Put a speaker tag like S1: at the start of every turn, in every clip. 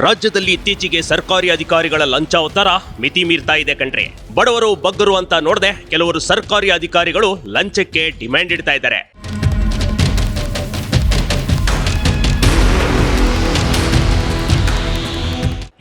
S1: ರಾಜ್ಯದಲ್ಲಿ ಇತ್ತೀಚೆಗೆ ಸರ್ಕಾರಿ ಅಧಿಕಾರಿಗಳ ಲಂಚ ಒತ್ತಡ ಮಿತಿ ಮೀರ್ತಾ ಇದೆ ಕಣ್ರಿ. ಬಡವರು ಬಗ್ಗರು ಅಂತ ನೋಡದೆ ಕೆಲವರು ಸರ್ಕಾರಿ ಅಧಿಕಾರಿಗಳು ಲಂಚಕ್ಕೆ ಡಿಮ್ಯಾಂಡ್ ಇಡ್ತಾ ಇದ್ದಾರೆ.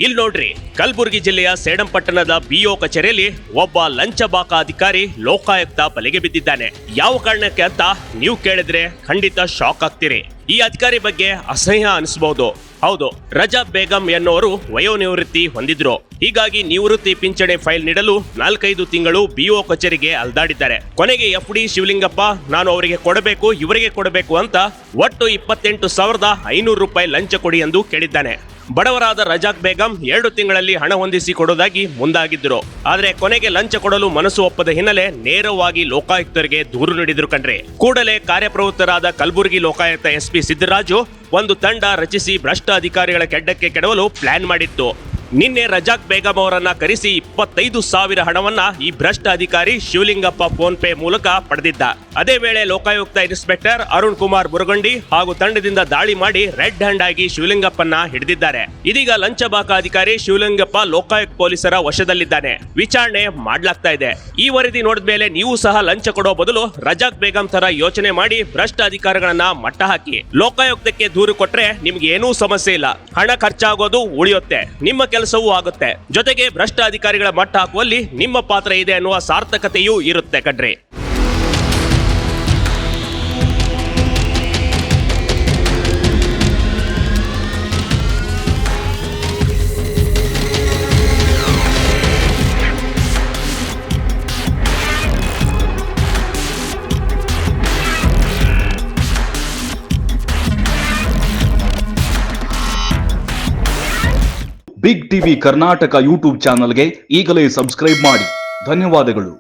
S1: ಇಲ್ಲಿ ನೋಡ್ರಿ, ಕಲಬುರಗಿ ಜಿಲ್ಲೆಯ ಸೇಡಂ ಪಟ್ಟಣದ ಬಿಒ ಕಚೇರಿಯಲ್ಲಿ ಒಬ್ಬ ಲಂಚಬಾಕ ಅಧಿಕಾರಿ ಲೋಕಾಯುಕ್ತ ಬಲೆಗೆ ಬಿದ್ದಿದ್ದಾನೆ. ಯಾವ ಕಾರಣಕ್ಕೆ ಅಂತ ನೀವು ಕೇಳಿದ್ರೆ ಖಂಡಿತ ಶಾಕ್ ಆಗ್ತೀರಿ. ಈ ಅಧಿಕಾರಿ ಬಗ್ಗೆ ಅಸಹ್ಯ ಅನಿಸಬಹುದು. ಹೌದು, ರಜಾ ಬೇಗಂ ಎನ್ನುವರು ವಯೋನಿವೃತ್ತಿ ಹೊಂದಿದ್ರು. ಹೀಗಾಗಿ ನಿವೃತ್ತಿ ಪಿಂಚಣಿ ಫೈಲ್ ನೀಡಲು 4-5 ತಿಂಗಳು ಬಿಒ ಕಚೇರಿಗೆ ಅಲ್ದಾಡಿದ್ದಾರೆ. ಕೊನೆಗೆ FD ಶಿವಲಿಂಗಪ್ಪ ನಾನು ಅವರಿಗೆ ಕೊಡಬೇಕು, ಇವರಿಗೆ ಕೊಡಬೇಕು ಅಂತ ಒಟ್ಟು 28,500 ರೂಪಾಯಿ ಲಂಚ ಕೊಡಿ ಎಂದು ಕೇಳಿದ್ದಾನೆ. ಬಡವರಾದ ರಜಾಕ್ ಬೇಗಂ 2 ತಿಂಗಳಲ್ಲಿ ಹಣ ಹೊಂದಿಸಿ ಕೊಡೋದಾಗಿ ಮುಂದಾಗಿದ್ದರು. ಆದರೆ ಕೊನೆಗೆ ಲಂಚ ಕೊಡಲು ಮನಸ್ಸು ಒಪ್ಪದ ಹಿನ್ನೆಲೆ ನೇರವಾಗಿ ಲೋಕಾಯುಕ್ತರಿಗೆ ದೂರು ನೀಡಿದ್ರು ಕಣ್ರಿ. ಕೂಡಲೇ ಕಾರ್ಯಪ್ರವೃತ್ತರಾದ ಕಲಬುರಗಿ ಲೋಕಾಯುಕ್ತ SP ಸಿದ್ದರಾಜು ಒಂದು ತಂಡ ರಚಿಸಿ ಭ್ರಷ್ಟ ಅಧಿಕಾರಿಗಳ ಕೆಡ್ಡಕ್ಕೆ ಕೆಡವಲು ಪ್ಲಾನ್ ಮಾಡಿತ್ತು. ನಿನ್ನೆ ರಜಾಕ್ ಬೇಗಂ ಅವರನ್ನ ಕರೆಸಿ 25,000 ಹಣವನ್ನ ಈ ಭ್ರಷ್ಟ ಅಧಿಕಾರಿ ಶಿವಲಿಂಗಪ್ಪ ಫೋನ್ ಪೇ ಮೂಲಕ ಪಡೆದಿದ್ದ. ಅದೇ ವೇಳೆ ಲೋಕಾಯುಕ್ತ ಇನ್ಸ್ಪೆಕ್ಟರ್ ಅರುಣ್ ಕುಮಾರ್ ಬುರಗೊಂಡಿ ಹಾಗೂ ತಂಡದಿಂದ ದಾಳಿ ಮಾಡಿ ರೆಡ್ ಹ್ಯಾಂಡ್ ಆಗಿ ಶಿವಲಿಂಗಪ್ಪನ ಹಿಡಿದಿದ್ದಾರೆ. ಇದೀಗ ಲಂಚಬಾಕ ಅಧಿಕಾರಿ ಶಿವಲಿಂಗಪ್ಪ ಲೋಕಾಯುಕ್ತ ಪೊಲೀಸರ ವಶದಲ್ಲಿದ್ದಾನೆ. ವಿಚಾರಣೆ ಮಾಡ್ಲಾಗ್ತಾ ಇದೆ. ಈ ವರದಿ ನೋಡಿದ ಮೇಲೆ ನೀವು ಸಹ ಲಂಚ ಕೊಡೋ ಬದಲು ರಜಾಕ್ ಬೇಗಂ ತರ ಯೋಚನೆ ಮಾಡಿ ಭ್ರಷ್ಟ ಅಧಿಕಾರಿಗಳನ್ನ ಮಟ್ಟ ಹಾಕಿ. ಲೋಕಾಯುಕ್ತಕ್ಕೆ ದೂರು ಕೊಟ್ರೆ ನಿಮ್ಗೆ ಏನೂ ಸಮಸ್ಯೆ ಇಲ್ಲ, ಹಣ ಖರ್ಚಾಗೋದು ಉಳಿಯುತ್ತೆ, ನಿಮ್ಮ ಕೆಲಸವೂ ಆಗುತ್ತೆ, ಜೊತೆಗೆ ಭ್ರಷ್ಟ ಅಧಿಕಾರಿಗಳ ಮಟ್ಟ ಹಾಕುವಲ್ಲಿ ನಿಮ್ಮ ಪಾತ್ರ ಇದೆ ಅನ್ನುವ ಸಾರ್ಥಕತೆಯೂ ಇರುತ್ತೆ ಕಣ್ರಿ.
S2: ಬಿಗ್ ಟಿವಿ ಕರ್ನಾಟಕ ಯೂಟ್ಯೂಬ್ ಚಾನಲ್ಗೆ ಈಗಲೇ ಸಬ್ಸ್ಕ್ರೈಬ್ ಮಾಡಿ. ಧನ್ಯವಾದಗಳು.